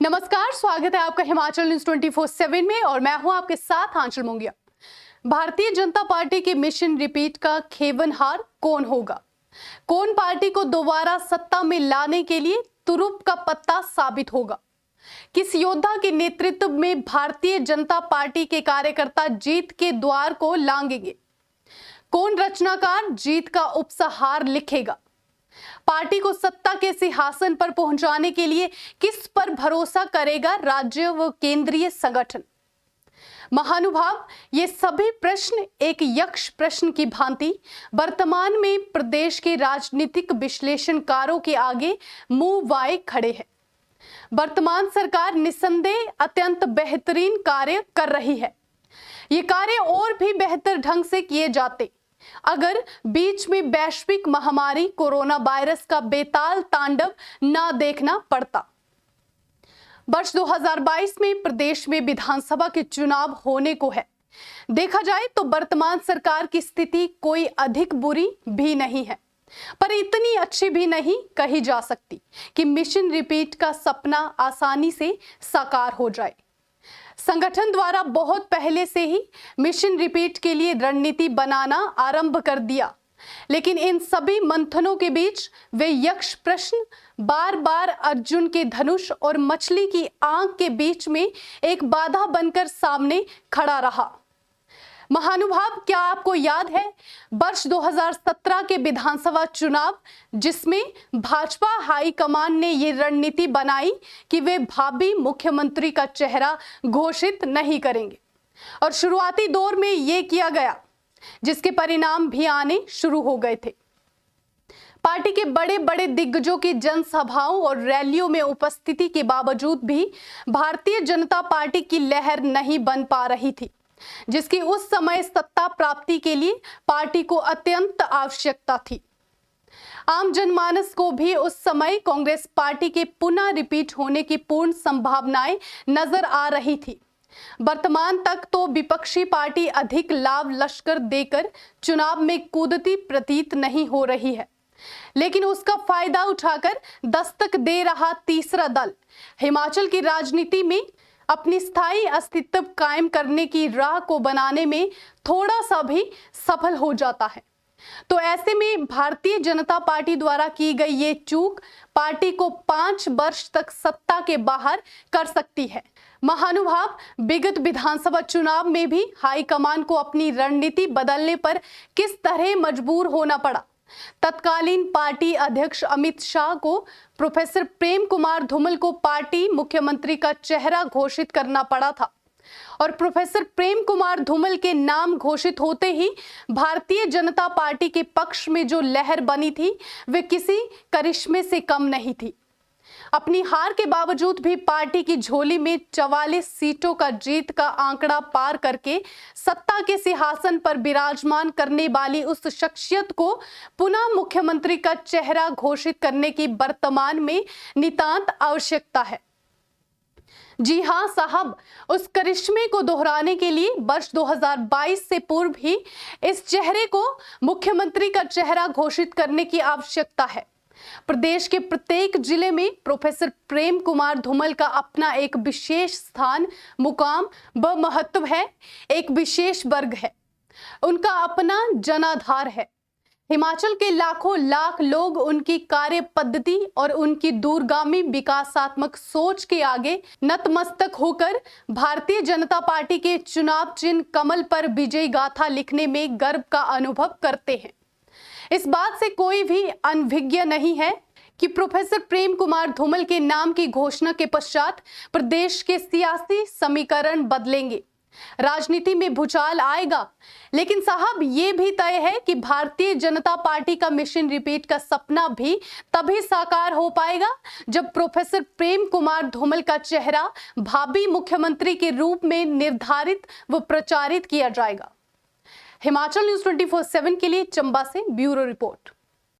नमस्कार, स्वागत है आपका हिमाचल न्यूज 24/7 में और मैं हूं आपके साथ आंचल मोंगिया। भारतीय जनता पार्टी के मिशन रिपीट का खेवनहार कौन होगा? कौन पार्टी को दोबारा सत्ता में लाने के लिए तुरुप का पत्ता साबित होगा? किस योद्धा के नेतृत्व में भारतीय जनता पार्टी के कार्यकर्ता जीत के द्वार को लांघेंगे? कौन रचनाकार जीत का उपसहार लिखेगा? पार्टी को सत्ता के सिंहासन पर पहुंचाने के लिए किस पर भरोसा करेगा राज्य व केंद्रीय संगठन? महानुभाव, ये सभी प्रश्न एक यक्ष प्रश्न की भांति वर्तमान में प्रदेश के राजनीतिक विश्लेषणकारों के आगे मुंह वाए खड़े हैं। वर्तमान सरकार निस्संदेह अत्यंत बेहतरीन कार्य कर रही है। ये कार्य और भी बेहतर ढंग से किए जाते अगर बीच में वैश्विक महामारी कोरोना वायरस का बेताल तांडव ना देखना पड़ता। वर्ष 2022 में प्रदेश में विधानसभा के चुनाव होने को है। देखा जाए तो वर्तमान सरकार की स्थिति कोई अधिक बुरी भी नहीं है, पर इतनी अच्छी भी नहीं कही जा सकती कि मिशन रिपीट का सपना आसानी से साकार हो जाए। संगठन द्वारा बहुत पहले से ही मिशन रिपीट के लिए रणनीति बनाना आरंभ कर दिया, लेकिन इन सभी मंथनों के बीच वे यक्ष प्रश्न बार बार अर्जुन के धनुष और मछली की आंख के बीच में एक बाधा बनकर सामने खड़ा रहा। महानुभाव, क्या आपको याद है वर्ष 2017 के विधानसभा चुनाव, जिसमें भाजपा हाईकमान ने ये रणनीति बनाई कि वे भावी मुख्यमंत्री का चेहरा घोषित नहीं करेंगे और शुरुआती दौर में ये किया गया, जिसके परिणाम भी आने शुरू हो गए थे। पार्टी के बड़े बड़े दिग्गजों की जनसभाओं और रैलियों में उपस्थिति के बावजूद भी भारतीय जनता पार्टी की लहर नहीं बन पा रही थी, जिसकी उस समय सत्ता प्राप्ति के लिए पार्टी को अत्यंत आवश्यकता थी। आम जनमानस को भी उस समय कांग्रेस पार्टी के पुनः रिपीट होने की पूर्ण संभावनाएं नजर आ रही थी। वर्तमान तक तो विपक्षी पार्टी अधिक लाभ लश्कर देकर चुनाव में कूदती प्रतीत नहीं हो रही है, लेकिन उसका फायदा उठाकर दस्तक दे रहा तीसरा दल हिमाचल की राजनीति में अपनी स्थायी अस्तित्व कायम करने की राह को बनाने में थोड़ा सा भी सफल हो जाता है। तो ऐसे में भारतीय जनता पार्टी द्वारा की गई ये चूक पार्टी को 5 वर्ष तक सत्ता के बाहर कर सकती है। महानुभाव, विगत विधानसभा चुनाव में भी हाईकमान को अपनी रणनीति बदलने पर किस तरह मजबूर होना पड़ा। तत्कालीन पार्टी अध्यक्ष अमित शाह को प्रोफेसर प्रेम कुमार धूमल को पार्टी मुख्यमंत्री का चेहरा घोषित करना पड़ा था और प्रोफेसर प्रेम कुमार धूमल के नाम घोषित होते ही भारतीय जनता पार्टी के पक्ष में जो लहर बनी थी वे किसी करिश्मे से कम नहीं थी। अपनी हार के बावजूद भी पार्टी की झोली में 44 सीटों का जीत का आंकड़ा पार करके सत्ता के सिंहासन पर विराजमान करने वाली उस शख्सियत को पुनः मुख्यमंत्री का चेहरा घोषित करने की वर्तमान में नितांत आवश्यकता है। जी हां साहब, उस करिश्मे को दोहराने के लिए वर्ष 2022 से पूर्व ही इस चेहरे को मुख्यमंत्री का चेहरा घोषित करने की आवश्यकता है। प्रदेश के प्रत्येक जिले में प्रोफेसर प्रेम कुमार धूमल का अपना एक विशेष स्थान, मुकाम व महत्व है, एक विशेष वर्ग है, उनका अपना जनाधार है। हिमाचल के लाखों लाख लोग उनकी कार्य पद्धति और उनकी दूरगामी विकासात्मक सोच के आगे नतमस्तक होकर भारतीय जनता पार्टी के चुनाव चिन्ह कमल पर विजय गाथा लिखने में गर्व का अनुभव करते हैं। इस बात से कोई भी अनभिज्ञ नहीं है कि प्रोफेसर प्रेम कुमार धूमल के नाम की घोषणा के पश्चात प्रदेश के सियासी समीकरण बदलेंगे, राजनीति में भूचाल आएगा। लेकिन साहब, ये भी तय है कि भारतीय जनता पार्टी का मिशन रिपीट का सपना भी तभी साकार हो पाएगा जब प्रोफेसर प्रेम कुमार धूमल का चेहरा भावी मुख्यमंत्री के रूप में निर्धारित व प्रचारित किया जाएगा। हिमाचल न्यूज 24/7 के लिए चंबा से ब्यूरो रिपोर्ट।